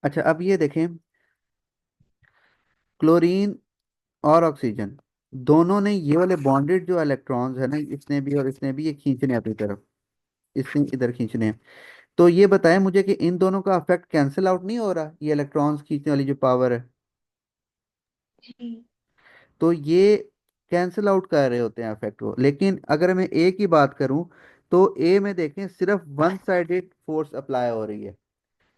अच्छा, अब ये देखें, क्लोरीन और ऑक्सीजन दोनों ने ये वाले बॉन्डेड जो इलेक्ट्रॉन्स है ना, इसने भी और इसने भी, ये खींचने हैं अपनी तरफ, इसने इधर खींचने हैं। तो ये बताएं मुझे कि इन दोनों का इफेक्ट कैंसिल आउट नहीं हो रहा, ये इलेक्ट्रॉन्स खींचने वाली जो पावर है, जी। तो ये कैंसिल आउट कर रहे होते हैं इफेक्ट को। लेकिन अगर मैं ए की बात करूं, तो ए में देखें सिर्फ वन साइडेड फोर्स अप्लाई हो रही है।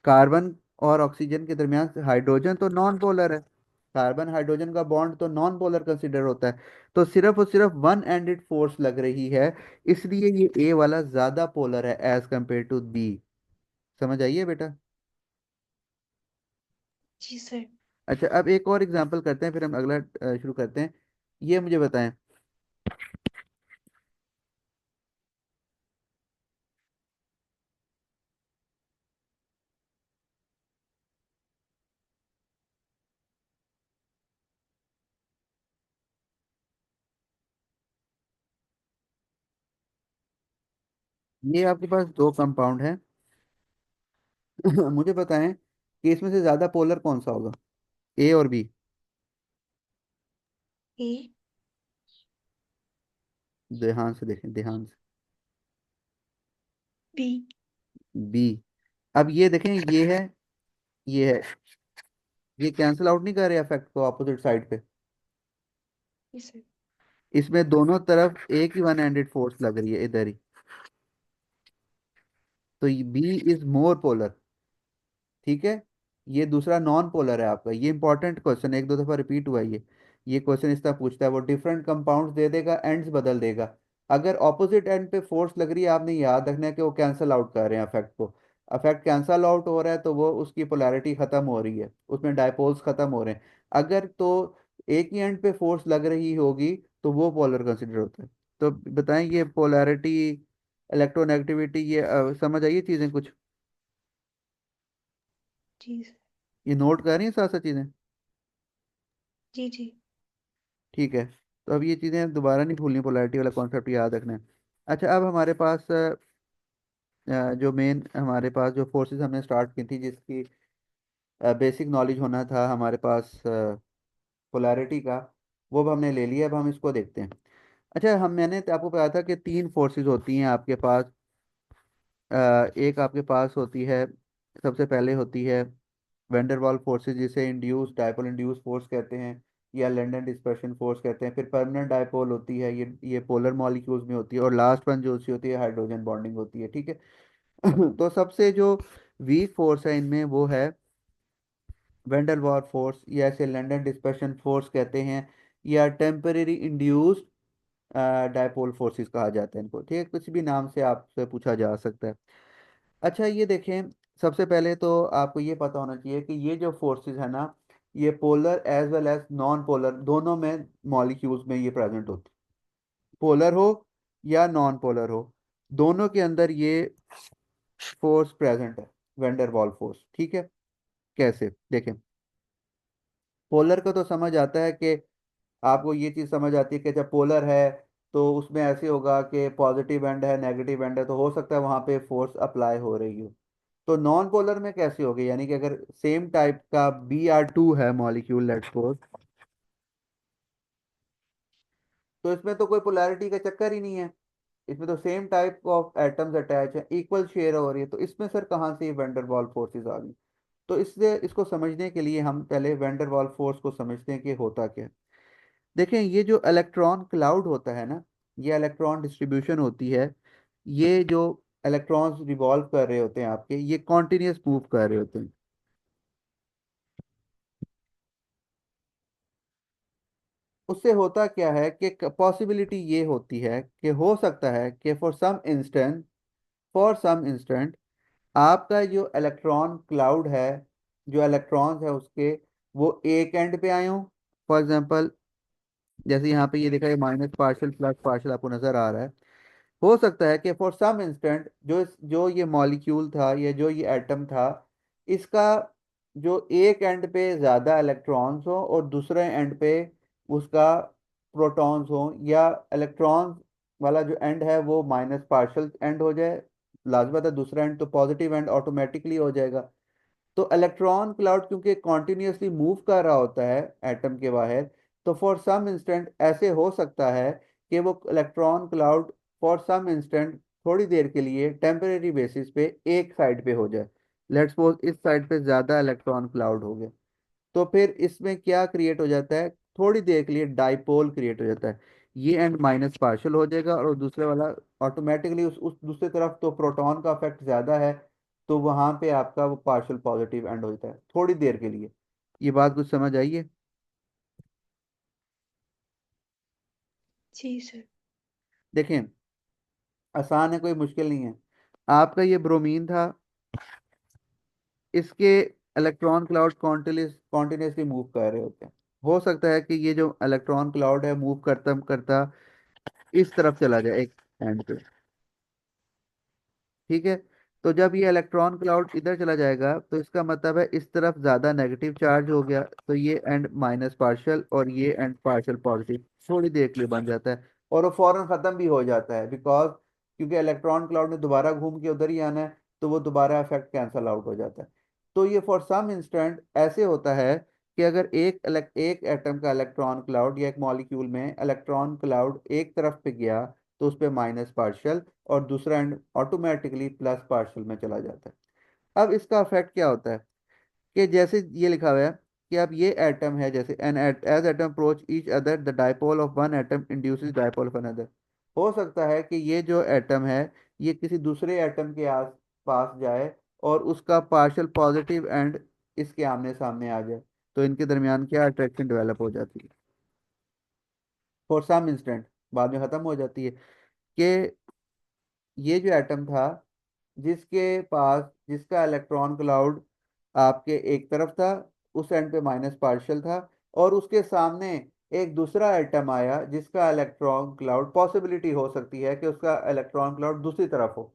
कार्बन और ऑक्सीजन के दरमियान हाइड्रोजन तो नॉन पोलर है, कार्बन हाइड्रोजन का बॉन्ड तो नॉन पोलर कंसिडर होता है, तो सिर्फ और सिर्फ वन एंडेड फोर्स लग रही है। इसलिए ये ए वाला ज्यादा पोलर है एज कंपेयर टू बी। समझ आइए बेटा। जी सर। अच्छा, अब एक और एग्जांपल करते हैं, फिर हम अगला शुरू करते हैं। ये मुझे बताएं, ये आपके पास दो कंपाउंड हैं। मुझे बताएं कि इसमें से ज्यादा पोलर कौन सा होगा, ए और बी? ए। ध्यान से देखें, ध्यान से। बी। बी। अब ये देखें, ये है, ये है, ये कैंसिल आउट नहीं कर रहे इफेक्ट को ऑपोजिट साइड पे। जी सर। इसमें दोनों तरफ एक ही वन एंडेड फोर्स लग रही है इधर ही। तो बी इज मोर पोलर, ठीक है। ये दूसरा नॉन पोलर है आपका। ये इंपॉर्टेंट क्वेश्चन, एक दो दफा रिपीट हुआ है ये क्वेश्चन इस तरह पूछता है, वो डिफरेंट कंपाउंड्स दे देगा, एंड्स बदल देगा। अगर ऑपोजिट एंड पे फोर्स लग रही है, आपने याद रखना है कि वो कैंसल आउट कर रहे हैं अफेक्ट को। अफेक्ट कैंसल आउट हो रहा है तो वो उसकी पोलैरिटी खत्म हो रही है, उसमें डायपोल्स खत्म हो रहे हैं। अगर तो एक ही एंड पे फोर्स लग रही होगी तो वो पोलर कंसिडर होता है। तो बताएं, ये पोलैरिटी, इलेक्ट्रोनेगेटिविटी, ये समझ आइए चीजें कुछ? जी सर। ये नोट कर रही हैं साथ साथ चीजें? जी जी। ठीक है। तो अब ये चीज़ें दोबारा नहीं भूलनी, पोलैरिटी वाला कॉन्सेप्ट याद रखना है। अच्छा, अब हमारे पास जो मेन हमारे पास जो फोर्सेस हमने स्टार्ट की थी, जिसकी बेसिक नॉलेज होना था हमारे पास पोलैरिटी का, वो अब हमने ले लिया। अब हम इसको देखते हैं। अच्छा, मैंने तो आपको बताया था कि तीन फोर्सेस होती हैं आपके पास। एक आपके पास होती है, सबसे पहले होती है वेंडरवाल फोर्सेस, जिसे इंड्यूस डायपोल इंड्यूस फोर्स कहते हैं, या लंदन डिस्पर्शन फोर्स कहते हैं। फिर परमानेंट डायपोल होती है, ये पोलर मॉलिक्यूल्स में होती है। और लास्ट वन जो सी होती है, हाइड्रोजन बॉन्डिंग होती है, ठीक है। तो सबसे जो वीक फोर्स है इनमें वो है वेंडरवाल फोर्स, या इसे लंदन डिस्पर्शन फोर्स कहते हैं, या टेम्परेरी इंड्यूस्ड डायपोल फोर्सेस कहा जाता है इनको, ठीक है। कुछ भी नाम से आपसे पूछा जा सकता है। अच्छा, ये देखें, सबसे पहले तो आपको ये पता होना चाहिए कि ये जो फोर्सेस है ना, ये polar as well as non polar दोनों में मॉलिक्यूल्स में ये प्रेजेंट होती, पोलर हो या नॉन पोलर हो, दोनों के अंदर ये फोर्स प्रेजेंट है, वेंडर वॉल फोर्स, ठीक है। कैसे देखें, पोलर को तो समझ आता है कि आपको ये चीज़ समझ आती है कि जब पोलर है तो उसमें ऐसे होगा कि पॉजिटिव एंड है, नेगेटिव एंड है, तो हो सकता है वहां पे फोर्स अप्लाई हो रही हो। तो नॉन पोलर में कैसे होगी, यानी कि अगर सेम टाइप का Br2 है मॉलिक्यूल, लेट्स सपोज, तो इसमें तो कोई पोलैरिटी का चक्कर ही नहीं है। इसमें तो same type of atoms attach है, इक्वल शेयर हो रही है, तो इसमें सर कहाँ से ये वैन वाल फोर्सेस आ गई? तो इससे इसको समझने के लिए हम पहले वैन वाल फोर्स को समझते हैं कि होता क्या है। देखें, ये जो इलेक्ट्रॉन क्लाउड होता है ना, ये इलेक्ट्रॉन डिस्ट्रीब्यूशन होती है। ये जो इलेक्ट्रॉन्स रिवॉल्व कर रहे होते हैं आपके, ये कॉन्टिन्यूस मूव कर रहे होते हैं। उससे होता क्या है कि पॉसिबिलिटी ये होती है कि हो सकता है कि फॉर सम इंस्टेंट आपका जो इलेक्ट्रॉन क्लाउड है, जो इलेक्ट्रॉन्स है उसके, वो एक एंड पे आए हों। फॉर एग्जांपल, जैसे यहाँ पे ये देखा है, माइनस पार्शियल प्लस पार्शियल आपको नजर आ रहा है। हो सकता है कि फॉर सम इंस्टेंट जो ये मॉलिक्यूल था या जो ये एटम था, इसका जो एक एंड पे ज़्यादा इलेक्ट्रॉन्स हो और दूसरे एंड पे उसका प्रोटॉन्स हो, या इलेक्ट्रॉन्स वाला जो एंड है वो माइनस पार्शियल एंड हो जाए। लाजमी बात है, दूसरा एंड तो पॉजिटिव एंड ऑटोमेटिकली हो जाएगा। तो इलेक्ट्रॉन क्लाउड क्योंकि कॉन्टिन्यूसली मूव कर रहा होता है एटम के बाहर, तो फॉर सम इंस्टेंट ऐसे हो सकता है कि वो electron cloud for some instant थोड़ी देर के लिए टेम्परेरी बेसिस पे एक साइड पे हो जाए। लेट्स सपोज इस साइड पे ज्यादा इलेक्ट्रॉन क्लाउड हो गए, तो फिर इसमें क्या क्रिएट हो जाता है, थोड़ी देर के लिए डाइपोल क्रिएट हो जाता है। ये एंड माइनस पार्शियल हो जाएगा और दूसरे वाला ऑटोमेटिकली उस दूसरी तरफ तो प्रोटॉन का इफेक्ट ज्यादा है, तो वहां पे आपका वो पार्शियल पॉजिटिव एंड होता है थोड़ी देर के लिए। ये बात कुछ समझ आई है? जी सर। देखें, आसान है, कोई मुश्किल नहीं है। आपका ये ब्रोमीन था, इसके इलेक्ट्रॉन क्लाउड कॉन्टिन्यूसली मूव कर रहे होते हैं। हो सकता है कि ये जो इलेक्ट्रॉन क्लाउड है मूव करता करता इस तरफ चला जाए एक एंड पे, ठीक है। तो जब ये इलेक्ट्रॉन क्लाउड इधर चला जाएगा तो इसका मतलब है इस तरफ ज्यादा नेगेटिव चार्ज हो गया, तो ये एंड माइनस पार्शियल और ये एंड पार्शियल पॉजिटिव थोड़ी देर के लिए बन जाता है, और वो फौरन खत्म भी हो जाता है, बिकॉज क्योंकि इलेक्ट्रॉन क्लाउड ने दोबारा घूम के उधर ही आना है, तो वो दोबारा इफेक्ट कैंसल आउट हो जाता है। तो ये फॉर सम इंस्टेंट ऐसे होता है कि अगर एक एटम का इलेक्ट्रॉन क्लाउड या एक मॉलिक्यूल में इलेक्ट्रॉन क्लाउड एक तरफ पे गया, तो उस पे माइनस पार्शियल, और दूसरा एंड ऑटोमेटिकली प्लस पार्शियल में चला जाता है। अब इसका इफेक्ट क्या होता है कि जैसे ये लिखा हुआ है कि अब ये एटम है, जैसे an H atom approach each other the dipole of one atom induces dipole of another. हो सकता है कि ये जो एटम है ये किसी दूसरे एटम के आस पास जाए और उसका पार्शियल पॉजिटिव एंड इसके आमने सामने आ जाए, तो इनके दरमियान क्या अट्रैक्शन डेवलप हो जाती है फॉर सम इंस्टेंट, बाद में खत्म हो जाती है। कि ये जो एटम था जिसके पास जिसका इलेक्ट्रॉन क्लाउड आपके एक तरफ था, उस एंड पे माइनस पार्शियल था, और उसके सामने एक दूसरा एटम आया जिसका इलेक्ट्रॉन क्लाउड पॉसिबिलिटी हो सकती है कि उसका इलेक्ट्रॉन क्लाउड दूसरी तरफ हो,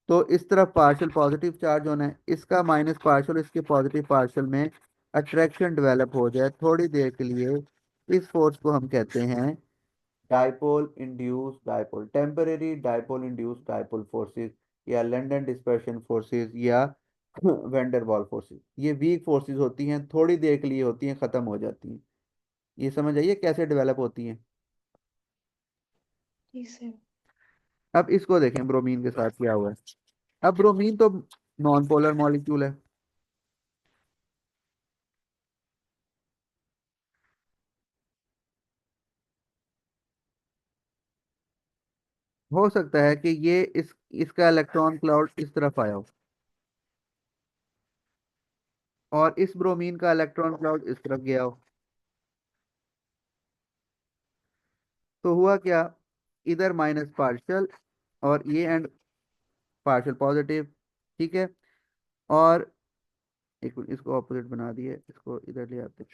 तो इस तरफ पार्शियल पॉजिटिव चार्ज होना है, इसका माइनस पार्शियल इसके पॉजिटिव पार्शियल में अट्रैक्शन डेवलप हो जाए थोड़ी देर के लिए। इस फोर्स को हम कहते हैं dipole induce dipole, temporary dipole induce dipole forces, या लंदन डिस्पर्शन फोर्सेस, या वेंडर फोर्सेस। ये वीक फोर्सेस होती हैं, थोड़ी देर के लिए होती हैं, खत्म हो जाती हैं। ये समझ आइए कैसे डेवलप होती हैं। जी सर। अब इसको देखें ब्रोमीन के साथ क्या हुआ है। अब ब्रोमीन तो नॉन पोलर मॉलिक्यूल है, हो सकता है कि ये इसका इलेक्ट्रॉन क्लाउड इस तरफ आया हो और इस ब्रोमीन का इलेक्ट्रॉन क्लाउड इस तरफ गया हो। तो हुआ क्या, इधर माइनस पार्शियल और ये एंड पार्शियल पॉजिटिव, ठीक है। और एक मिनट, इसको ऑपोजिट बना दिए, इसको इधर ले आते हैं।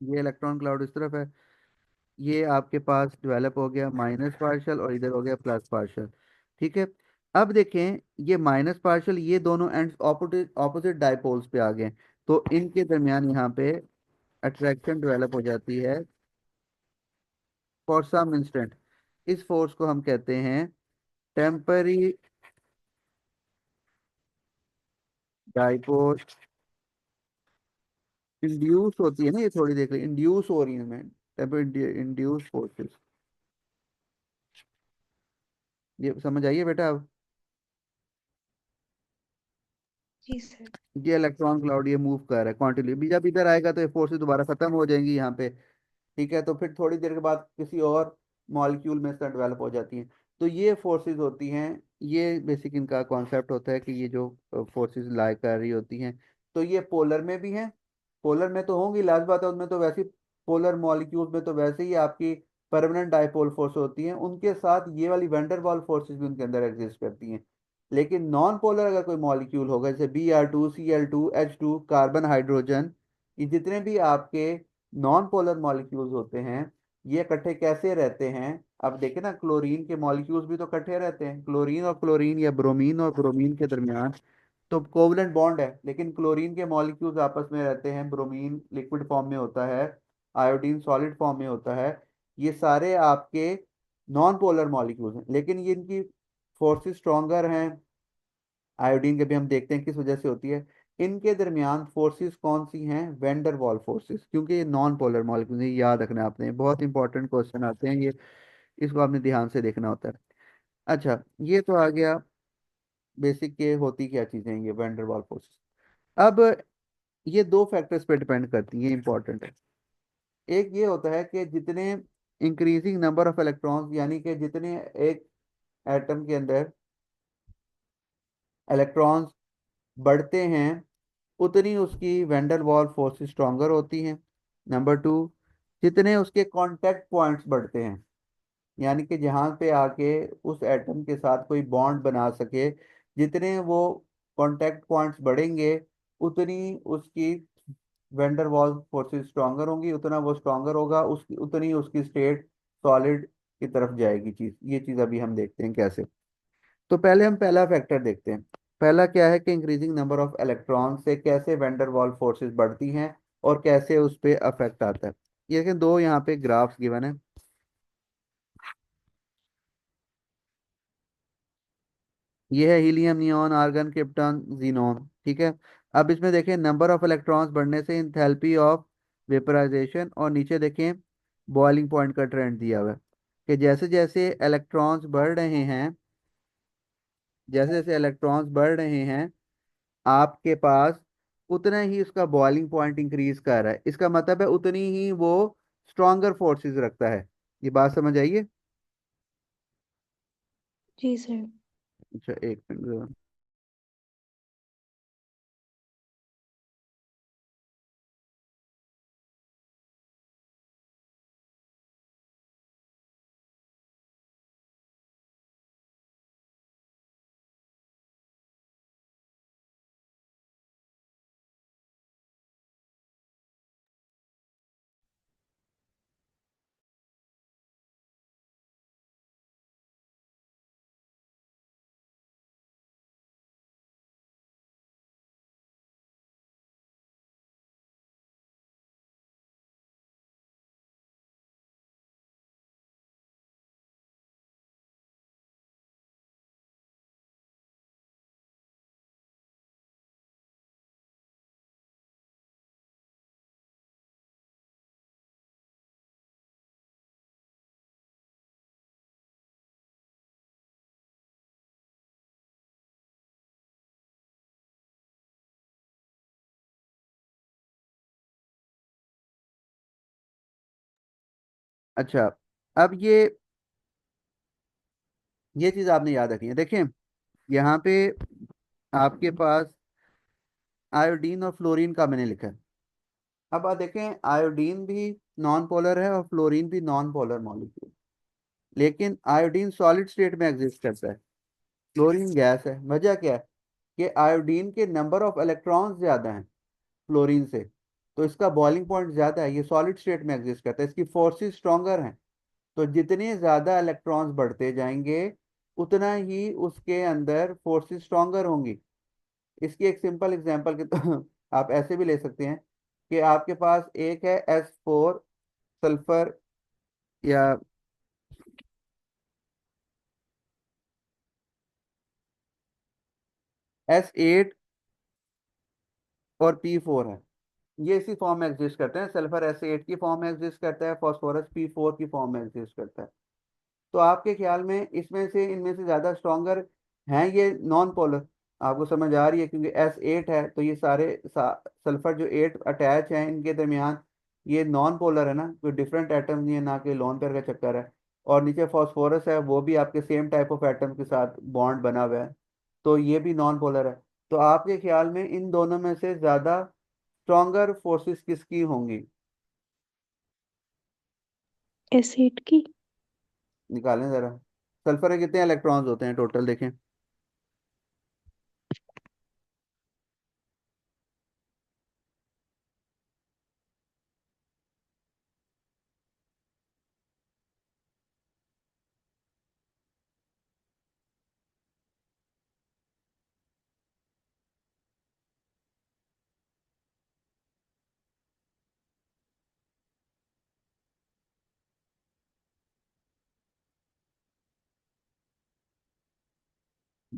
ये इलेक्ट्रॉन क्लाउड इस तरफ है, ये आपके पास डेवलप हो गया माइनस पार्शियल और इधर हो गया प्लस पार्शियल, ठीक है। अब देखें, ये माइनस पार्शियल ये दोनों एंड्स ऑपोजिट ऑपोजिट डाइपोल्स पे आ गए, तो इनके दरमियान यहाँ पे अट्रैक्शन डेवलप हो जाती है फॉर सम इंस्टेंट। इस फोर्स को हम कहते हैं टेम्पररी डाइपोल इंड्यूस होती है ना, ये थोड़ी देर के लिए इंड्यूस हो रही है मैं, टेम्पररी इंड्यूस फोर्सेस। ये समझ आइए बेटा अब। जी सर। ये इलेक्ट्रॉन क्लाउड ये मूव कर रहा है क्वांटिटी, भी जब इधर आएगा तो ये फोर्सेस दोबारा खत्म हो जाएंगी यहाँ पे, ठीक है। तो फिर थोड़ी देर के बाद किसी और मॉलिक्यूल में इसका डेवलप हो जाती हैं। तो ये फोर्सेस होती हैं, ये बेसिक इनका कॉन्सेप्ट होता है कि ये जो फोर्सेस लाई कर रही होती हैं, तो ये पोलर में भी हैं, पोलर में तो होंगी लास्ट बात है, उनमें तो वैसे ही पोलर मॉलिक्यूल में तो वैसे ही आपकी परमानेंट डाइपोल फोर्स होती हैं, उनके साथ ये वाली वैंडरवाल फोर्सेस भी उनके अंदर एग्जिस्ट करती हैं। लेकिन नॉन पोलर अगर कोई मॉलिक्यूल होगा, जैसे Br2 Cl2 H2 carbon hydrogen, ये जितने भी आपके नॉन पोलर मॉलिक्यूल्स होते हैं, ये इकट्ठे कैसे रहते हैं। अब देखें ना, क्लोरीन के मॉलिक्यूल्स भी तो इकट्ठे रहते हैं, क्लोरीन और क्लोरीन या ब्रोमीन और ब्रोमीन के दरमियान तो कोवलेंट बॉन्ड है, लेकिन क्लोरीन के मॉलिक्यूल्स आपस में रहते हैं, ब्रोमीन लिक्विड फॉर्म में होता है, आयोडीन सॉलिड फॉर्म में होता है। ये सारे आपके नॉन पोलर मॉलिक्यूल्स हैं, लेकिन ये इनकी फोर्सेस स्ट्रॉन्गर हैं। आयोडीन के भी हम देखते हैं किस वजह से होती है। इनके दरमियान फोर्सेस कौन सी हैं? वेंडर वॉल फोर्सेस, क्योंकि ये नॉन पोलर मॉलिक्यूल्स हैं। ये याद रखना है आपने, बहुत इंपॉर्टेंट क्वेश्चन आते हैं ये, इसको आपने ध्यान से देखना होता है। अच्छा, ये तो आ गया बेसिक के होती क्या चीजें हैं ये वेंडर वॉल फोर्सेस। अब ये दो फैक्टर्स पे डिपेंड करती हैं, इंपॉर्टेंट है। एक ये होता है कि जितने इंक्रीजिंग नंबर ऑफ इलेक्ट्रॉन्स, यानी कि जितने एक एटम के अंदर इलेक्ट्रॉन्स बढ़ते हैं, उतनी उसकी वैंडर वाल फोर्सेस स्ट्रांगर होती हैं। नंबर टू, जितने उसके कांटेक्ट पॉइंट्स बढ़ते हैं, यानी कि जहाँ पे आके उस एटम के साथ कोई बॉन्ड बना सके, जितने वो कांटेक्ट पॉइंट्स बढ़ेंगे, उतनी उसकी वैंडर वाल फोर्सेस स्ट्रांगर होंगी, उतना वो स्ट्रांगर होगा, उसकी उतनी उसकी स्टेट सॉलिड की तरफ जाएगी चीज। ये चीज अभी हम देखते हैं कैसे। तो पहले हम पहला फैक्टर देखते हैं। पहला क्या है कि इंक्रीजिंग नंबर ऑफ इलेक्ट्रॉन से कैसे वैंडर वाल फोर्सेस बढ़ती हैं और कैसे उस पे अफेक्ट आता है। ये देखें, दो यहाँ पे ग्राफ्स गिवन है। ये है helium, neon, argon, krypton, xenon. ठीक है। अब इसमें देखें नंबर ऑफ इलेक्ट्रॉन्स बढ़ने से इंथैल्पी ऑफ वेपराइजेशन, और नीचे देखें बॉइलिंग पॉइंट का ट्रेंड दिया हुआ है कि जैसे जैसे इलेक्ट्रॉन्स बढ़ रहे हैं, जैसे जैसे इलेक्ट्रॉन्स बढ़ रहे हैं आपके पास, उतना ही उसका बॉइलिंग पॉइंट इंक्रीज कर रहा है। इसका मतलब है उतनी ही वो स्ट्रॉन्गर फोर्सेस रखता है। ये बात समझ आइए। जी सर। अच्छा, एक मिनट। अच्छा, अब ये चीज आपने याद रखनी है। देखें यहाँ पे आपके पास आयोडीन और फ्लोरीन का मैंने लिखा है। अब आप देखें, आयोडीन भी नॉन पोलर है और फ्लोरीन भी नॉन पोलर मॉलिक्यूल, लेकिन आयोडीन सॉलिड स्टेट में एग्जिस्ट करता है, फ्लोरीन गैस है। वजह क्या है कि आयोडीन के नंबर ऑफ इलेक्ट्रॉन्स ज्यादा हैं फ्लोरीन से, तो इसका बॉइलिंग पॉइंट ज्यादा है, ये सॉलिड स्टेट में एग्जिस्ट करता है, इसकी फोर्सेस स्ट्रॉन्गर हैं। तो जितने ज्यादा इलेक्ट्रॉन्स बढ़ते जाएंगे, उतना ही उसके अंदर फोर्सेस स्ट्रॉन्गर होंगी। इसकी एक सिंपल एग्जांपल के तो आप ऐसे भी ले सकते हैं कि आपके पास एक है S4 सल्फर, या S8 और P4 है। ये इसी फॉर्म में एग्जिस्ट करते हैं। सल्फर S8 की फॉर्म में एग्जिस्ट करता है, फास्फोरस P4 की फॉर्म में एग्जिस्ट करता है। तो आपके ख्याल में इसमें से इनमें से ज्यादा स्ट्रॉन्गर हैं ये नॉन पोलर? आपको समझ आ रही है, क्योंकि S8 है तो ये सल्फर जो 8 अटैच हैं इनके दरमियान, ये नॉन पोलर है ना, कोई डिफरेंट एटम नहीं है, ना कि लोन पेयर का चक्कर है। और नीचे फास्फोरस है, वो भी आपके सेम टाइप ऑफ एटम के साथ बॉन्ड बना हुआ है, तो ये भी नॉन पोलर है। तो आपके ख्याल में इन दोनों में से ज्यादा स्ट्रॉन्गर फोर्सेस किसकी होंगी? एसिड की। निकालें जरा। सल्फर के कितने इलेक्ट्रॉन्स होते हैं टोटल, देखें।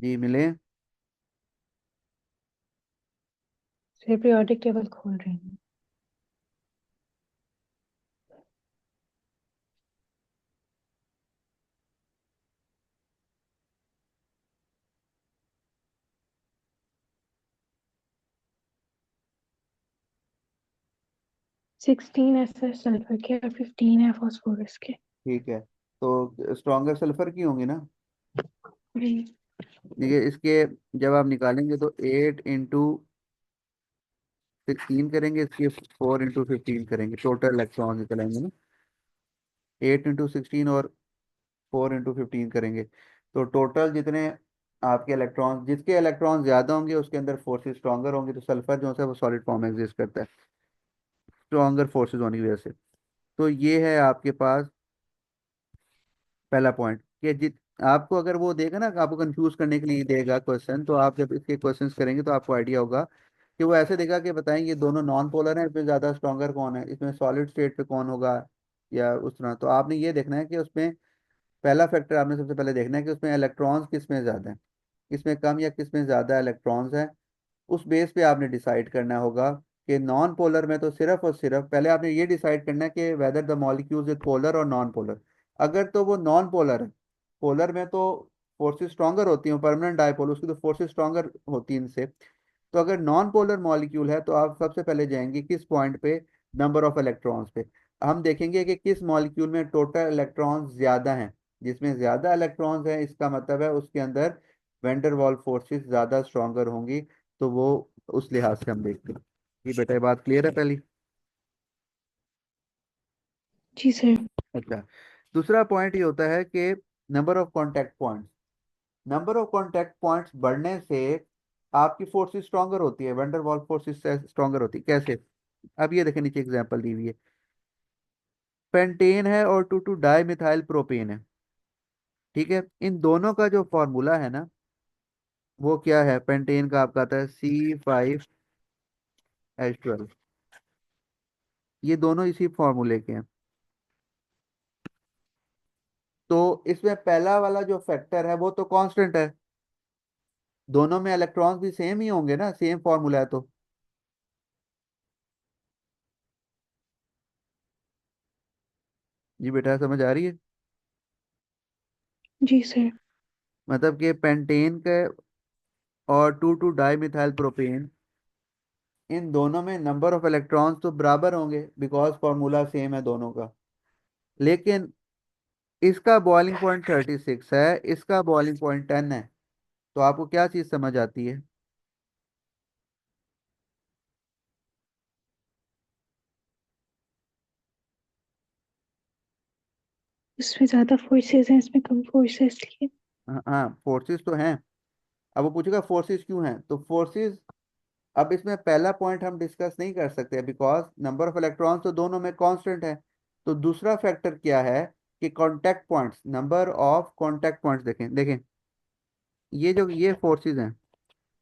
जी मिले। सर पीरियोडिक टेबल खोल रही हूँ। 16 है सल्फर के और 15 है फास्फोरस के। ठीक है, तो स्ट्रॉन्गर सल्फर की होंगी ना। जी। देखिए इसके जब आप निकालेंगे तो 8 इंटू 16 करेंगे, इसके 4 इंटू 15 करेंगे, टोटल इलेक्ट्रॉन निकलेंगे ना। 8 इंटू 16 और 4 इंटू 15 करेंगे, तो टोटल जितने आपके इलेक्ट्रॉन, जिसके इलेक्ट्रॉन ज्यादा होंगे उसके अंदर फोर्सेस स्ट्रॉन्गर होंगे, तो सल्फर जो है वो सॉलिड फॉर्म में एग्जिस्ट करता है स्ट्रॉन्गर फोर्सेस होने की वजह से। तो ये है आपके पास पहला पॉइंट कि जित आपको अगर वो देगा ना, आपको कंफ्यूज करने के लिए देगा क्वेश्चन, तो आप जब इसके क्वेश्चंस करेंगे तो आपको आइडिया होगा कि वो ऐसे देगा कि बताएं ये दोनों नॉन पोलर हैं, इसमें ज़्यादा स्ट्रॉन्गर कौन है, इसमें सॉलिड स्टेट पे कौन होगा, या उस तरह। तो आपने ये देखना है कि उसमें पहला फैक्टर आपने सबसे पहले देखना है कि उसमें इलेक्ट्रॉन्स किस में ज़्यादा है, किस में कम या किस में ज़्यादा इलेक्ट्रॉन्स हैं। उस बेस पे आपने डिसाइड करना होगा कि नॉन पोलर में तो सिर्फ और सिर्फ पहले आपने ये डिसाइड करना है कि whether the molecules is polar और नॉन पोलर। अगर तो वो नॉन पोलर है, पोलर में तो फोर्सेस स्ट्रॉन्गर होती हैं, परमानेंट डायपोल उसकी तो फोर्सेस स्ट्रॉन्गर होती हैं इनसे। तो अगर नॉन पोलर मॉलिक्यूल है तो आप सबसे पहले जाएंगे किस पॉइंट पे, नंबर ऑफ इलेक्ट्रॉन्स पे। हम देखेंगे कि किस मॉलिक्यूल में टोटल इलेक्ट्रॉन्स ज्यादा हैं। जिसमें ज्यादा इलेक्ट्रॉन्स हैं इसका मतलब है उसके अंदर वेंडर वॉल फोर्सेस ज्यादा स्ट्रॉन्गर होंगी। तो वो उस लिहाज से हम देखते हैं। ये बेटा ये बात क्लियर है पहली। जी सर। अच्छा, दूसरा पॉइंट ये होता है कि number of contact points. Number of contact points बढ़ने से आपकी फोर्सेस स्ट्रॉन्गर होती है, वेंडर वॉल फोर्सेस स्ट्रॉन्गर होती है। कैसे? अब ये देखें, नीचे एग्जांपल दी हुई है। पेंटेन है और two two dimethyl propane है। ठीक है, इन दोनों का जो फॉर्मूला है ना, वो क्या है? पेंटेन का आपका आता है C5H12। ये दोनों इसी फॉर्मूले के हैं। तो इसमें पहला वाला जो फैक्टर है वो तो कांस्टेंट है, दोनों में इलेक्ट्रॉन्स भी सेम ही होंगे ना, सेम फॉर्मूला है तो। जी बेटा समझ आ रही है? जी सर। मतलब कि पेंटेन के और two two dimethyl propane, इन दोनों में नंबर ऑफ इलेक्ट्रॉन्स तो बराबर होंगे बिकॉज फॉर्मूला सेम है दोनों का। लेकिन इसका बॉइलिंग पॉइंट 36 है, इसका बॉइलिंग पॉइंट 10 है। तो आपको क्या चीज़ समझ आती है? इसमें ज्यादा फोर्सेस हैं, इसमें कम फोर्सेस लिए। हाँ हाँ, फोर्सेस तो हैं। अब वो पूछेगा फोर्सेस क्यों हैं, तो फोर्सेस, अब इसमें पहला पॉइंट हम डिस्कस नहीं कर सकते बिकॉज नंबर ऑफ इलेक्ट्रॉन्स तो दोनों में कांस्टेंट है। तो दूसरा फैक्टर क्या है कि contact points, number of contact points. देखें देखें, ये जो ये फोर्सेस हैं,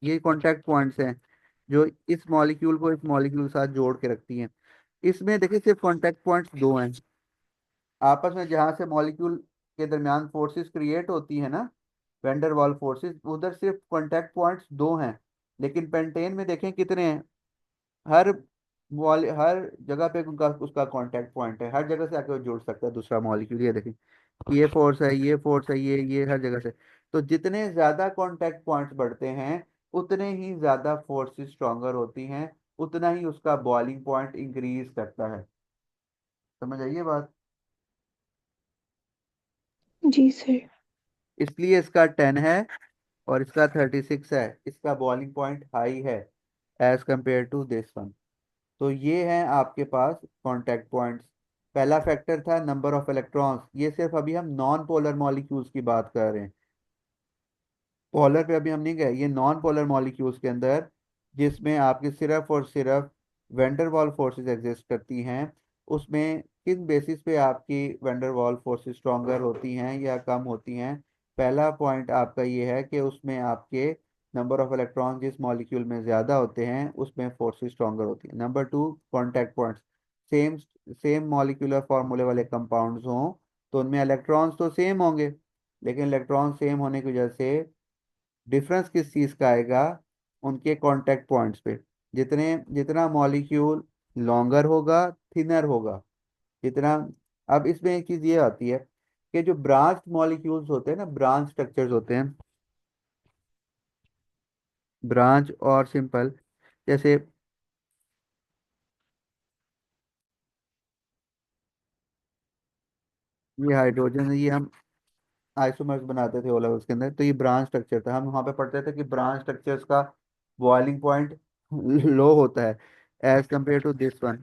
ये कांटेक्ट पॉइंट्स हैं जो इस मॉलिक्यूल को इस मॉलिक्यूल के साथ जोड़ के रखती हैं। इसमें देखिए सिर्फ कांटेक्ट पॉइंट्स दो हैं। आपस में जहाँ से मॉलिक्यूल के दरमियान फोर्सेस क्रिएट होती है ना, वेंडर वॉल फोर्सेस, उधर सिर्फ कांटेक्ट पॉइंट्स दो हैं। लेकिन पेंटेन में देखें कितने हैं। हर हर जगह पे उनका उसका कांटेक्ट पॉइंट है, हर जगह से आके वो जुड़ सकता है दूसरा मॉलिक्यूल। ये देखें, ये फोर्स है, ये फोर्स है, ये हर जगह से। तो जितने ज्यादा कांटेक्ट पॉइंट्स बढ़ते हैं उतने ही ज्यादा फोर्सेस स्ट्रॉन्गर होती हैं, उतना ही उसका बॉइलिंग पॉइंट इंक्रीज करता है। समझ आइए बात? जी सर। इसलिए इसका 10 है और इसका 36 है, इसका बॉइलिंग पॉइंट हाई है as compare to this one. तो ये हैं आपके पास कांटेक्ट पॉइंट्स। पहला फैक्टर था नंबर ऑफ इलेक्ट्रॉन्स, ये सिर्फ अभी हम नॉन पोलर मॉलिक्यूल्स की बात कर रहे हैं, पोलर पे अभी हम नहीं गए। ये नॉन पोलर मॉलिक्यूल्स के अंदर जिसमें आपकी सिर्फ और सिर्फ वेंडर वॉल फोर्सेस एग्जिस्ट करती हैं, उसमें किन बेसिस पे आपकी वेंडर वॉल फोर्सेस स्ट्रॉन्गर होती हैं या कम होती हैं? पहला पॉइंट आपका ये है कि उसमें आपके नंबर ऑफ इलेक्ट्रॉन जिस मॉलिक्यूल में ज़्यादा होते हैं उसमें फोर्सेस स्ट्रॉन्गर होती है। Number two, contact points. Same same molecular फार्मूले वाले कंपाउंड्स हों तो उनमें इलेक्ट्रॉन्स तो सेम होंगे, लेकिन इलेक्ट्रॉन सेम होने की वजह से डिफरेंस किस चीज़ का आएगा? उनके कांटेक्ट पॉइंट्स पे। जितने जितना मॉलिक्यूल लॉन्गर होगा, थिनर होगा, जितना। अब इसमें एक चीज़ ये आती है कि जो ब्रांच मॉलिक्यूल्स होते हैं ना, ब्रांच स्ट्रक्चर्स होते हैं, ब्रांच और सिंपल, जैसे ये हाइड्रोजन, ये हम आइसोमर्स बनाते थे ओ लेवल्स के अंदर, तो ये ब्रांच स्ट्रक्चर था। हम वहाँ पे पढ़ते थे कि ब्रांच स्ट्रक्चर्स का बॉइलिंग पॉइंट लो होता है as compare to this one.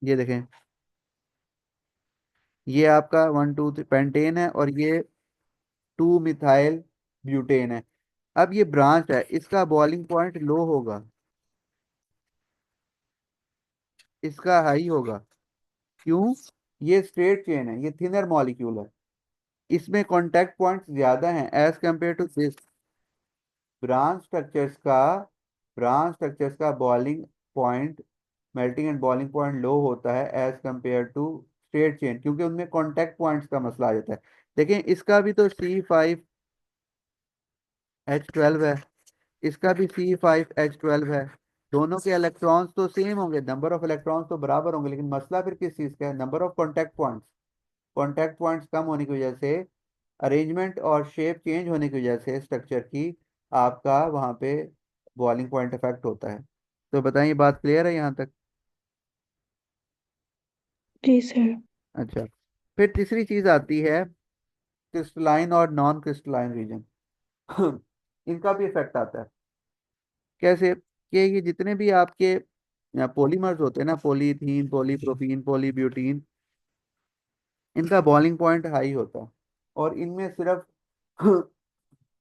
ये देखें, ये आपका 1 2 3 पेंटेन है, और ये 2 मिथाइल ब्यूटेन है। अब ये ब्रांच है, इसका बॉइलिंग पॉइंट लो होगा, इसका हाई होगा। क्यों? ये स्ट्रेट चेन है, ये थिनर मॉलिक्यूल है, इसमें कांटेक्ट पॉइंट्स ज्यादा हैं as compare to this. Branch structures का ब्रांच स्ट्रक्चर्स का boiling point, melting and boiling point low होता है as compare to straight chain, क्योंकि उनमें कांटेक्ट पॉइंट्स का मसला आ जाता है। देखें, इसका भी तो C5H12 है, इसका भी C5H12 है। दोनों के इलेक्ट्रॉन्स तो सेम होंगे, नंबर ऑफ इलेक्ट्रॉन्स तो बराबर होंगे, लेकिन मसला फिर किस चीज़ का है? Number of contact points. Contact points कम होने की वजह से, अरेंजमेंट और शेप चेंज होने की वजह से स्ट्रक्चर की, आपका वहाँ पे बॉइलिंग पॉइंट इफेक्ट होता है। तो बताइए, बात क्लियर है यहाँ तक? जी सर। अच्छा, फिर तीसरी चीज़ आती है क्रिस्टलाइन और नॉन क्रिस्टलाइन रीजन। इनका भी इफेक्ट आता है। कैसे? कि ये जितने भी आपके पॉलीमर्स होते हैं ना, पॉलीथीन, पॉलीप्रोपीन, पॉलीब्यूटीन, इनका बॉइलिंग पॉइंट हाई होता है। और इनमें सिर्फ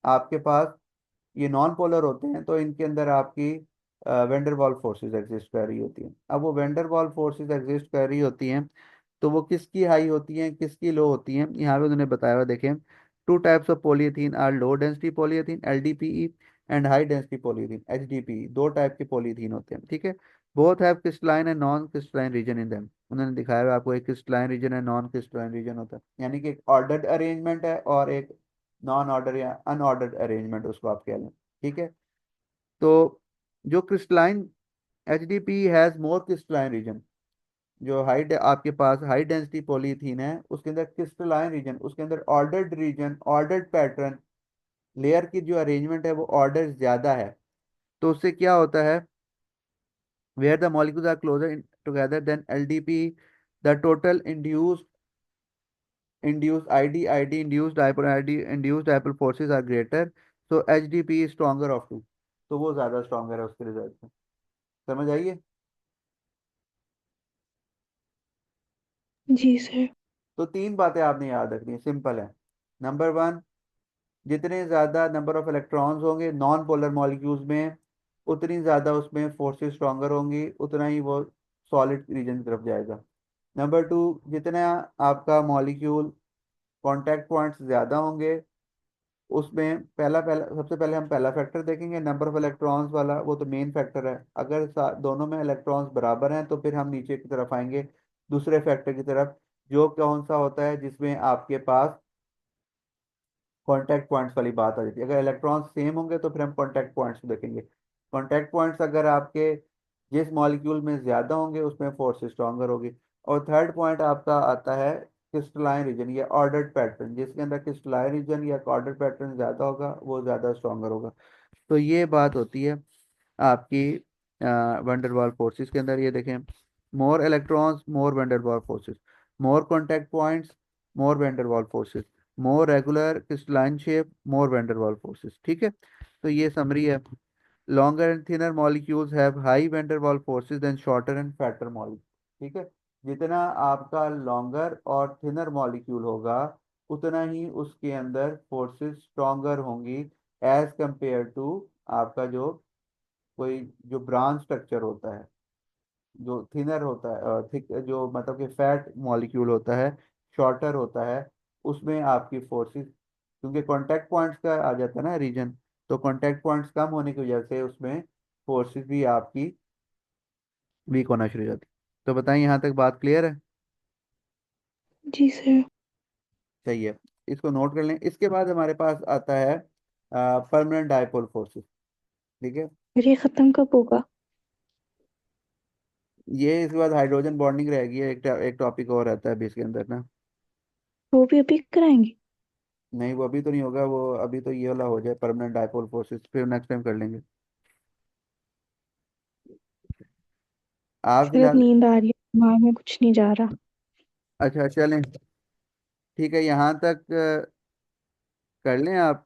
आपके पास ये नॉन पोलर होते हैं, तो इनके अंदर आपकी वेंडर वाल फोर्सेस एग्जिस्ट कर रही होती हैं। अब वो वेंडर वाल फोर्सेस एग्जिस्ट कर रही होती हैं, तो वो किसकी हाई होती हैं, किसकी लो होती हैं? यहाँ पे उन्होंने बताया हुआ, देखें। 2 types of polythene are low density polythene LDPE, and high density polythene HDPE। 2 type के पॉलीथीन होते हैं, ठीक है। Both have crystalline and non crystalline region in them. उन्होंने दिखाया हुआ आपको, एक क्रिस्टलाइन रीजन है, नॉन क्रिस्टलाइन रीजन होता है, यानी कि एक ऑर्डर्ड अरेंजमेंट है और एक नॉन ऑर्डर या अनऑर्डर्ड अरेंजमेंट उसको आप कह लें, ठीक है। तो जो crystalline HDPE has more crystalline region, जो आपके पास हाई डेंसिटी पॉलीथीन है, उसके अंदर क्रिस्टलाइन रीजन, उसके अंदर ordered region, ordered pattern, layer की जो अरेंजमेंट है वो ऑर्डर ज्यादा है। तो उससे क्या होता है? Where the molecules are closer together than LDPE, the total induced ID induced dipole ID induced dipole forces are greater, so HDPE is stronger of two। तो वो ज्यादा स्ट्रॉन्गर है उसके रिजल्ट में। समझ आइए? जी सर। तो 3 बातें आपने याद रखनी है, सिंपल है। नंबर 1, जितने ज़्यादा नंबर ऑफ इलेक्ट्रॉन्स होंगे नॉन पोलर मॉलिक्यूल्स में, उतनी ज़्यादा उसमें फोर्सेस स्ट्रॉन्गर होंगी, उतना ही वो सॉलिड रीजन की तरफ जाएगा। नंबर 2, जितना आपका मॉलिक्यूल कांटेक्ट पॉइंट्स ज़्यादा होंगे, उसमें पहला पहला सबसे पहले हम पहला फैक्टर देखेंगे, नंबर ऑफ इलेक्ट्रॉन्स वाला, वो तो मेन फैक्टर है। अगर दोनों में इलेक्ट्रॉन्स बराबर हैं, तो फिर हम नीचे की तरफ आएंगे दूसरे फैक्टर की तरफ, जो कौन सा होता है? जिसमें आपके पास कॉन्टैक्ट पॉइंट्स वाली बात आ जाती है। अगर इलेक्ट्रॉन्स सेम होंगे तो फिर हम कॉन्टैक्ट पॉइंट्स देखेंगे। कॉन्टैक्ट पॉइंट्स अगर आपके जिस मॉलिक्यूल में ज़्यादा होंगे, उसमें फोर्स स्ट्रॉन्गर होगी। और थर्ड पॉइंट आपका आता है क्रिस्टलाइन रीजन या ऑर्डर्ड पैटर्न, जिसके अंदर क्रिस्टलाइन रीजन या ऑर्डर्ड पैटर्न ज़्यादा होगा, वो ज़्यादा स्ट्रॉन्गर होगा। तो ये बात होती है आपकी वंडरवॉल फोर्सेस के अंदर। ये देखें, मोर इलेक्ट्रॉन्स मोर वंडरवॉल फोर्सेस, मोर कॉन्टैक्ट पॉइंट्स मोर वंडरवॉल फोर्सेस, मोर रेगुलर क्रिस्टलाइन शेप मोर वंडरवॉल फोर्सेस, ठीक है। तो ये समरी है। Longer and thinner molecules have high van der Waals forces then shorter and fatter molecule, ठीक है। जितना आपका लॉन्गर और थिनर मॉलिक्यूल होगा, उतना ही उसके अंदर फोर्सेस स्ट्रॉन्गर होंगी एज कंपेयर टू आपका जो कोई जो ब्रांच स्ट्रक्चर होता है, जो थिनर होता है, थिक, जो मतलब कि फैट मॉलिक्यूल होता है, शॉर्टर होता है, उसमें आपकी फोर्सेस, क्योंकि कांटेक्ट पॉइंट्स का आ जाता है ना रीजन, तो कांटेक्ट पॉइंट्स कम होने की वजह से उसमें फोर्सेस भी आपकी वीक होना शुरू हो जाती है। तो बताइए, यहाँ तक बात क्लियर है? जी सर। सही है, इसको नोट कर लें। इसके बाद हमारे पास आता है परमानेंट डायपोल फोर्सेस। ठीक है, फिर ये खत्म कब होगा? ये इसके बाद हाइड्रोजन बॉन्डिंग रहेगी, एक टॉपिक और रहता है अभी इसके अंदर ना। वो भी अभी कराएंगे? नहीं, वो अभी तो नहीं होगा, वो अभी तो ये वाला हो जाए परमानेंट डायपोल फोर्सेस, फिर नेक्स्ट टाइम कर लेंगे। आप फिर अब फिलहाल। नींद आ रही है, दिमाग में कुछ नहीं जा रहा। अच्छा चलें, ठीक है, यहाँ तक कर लें आप।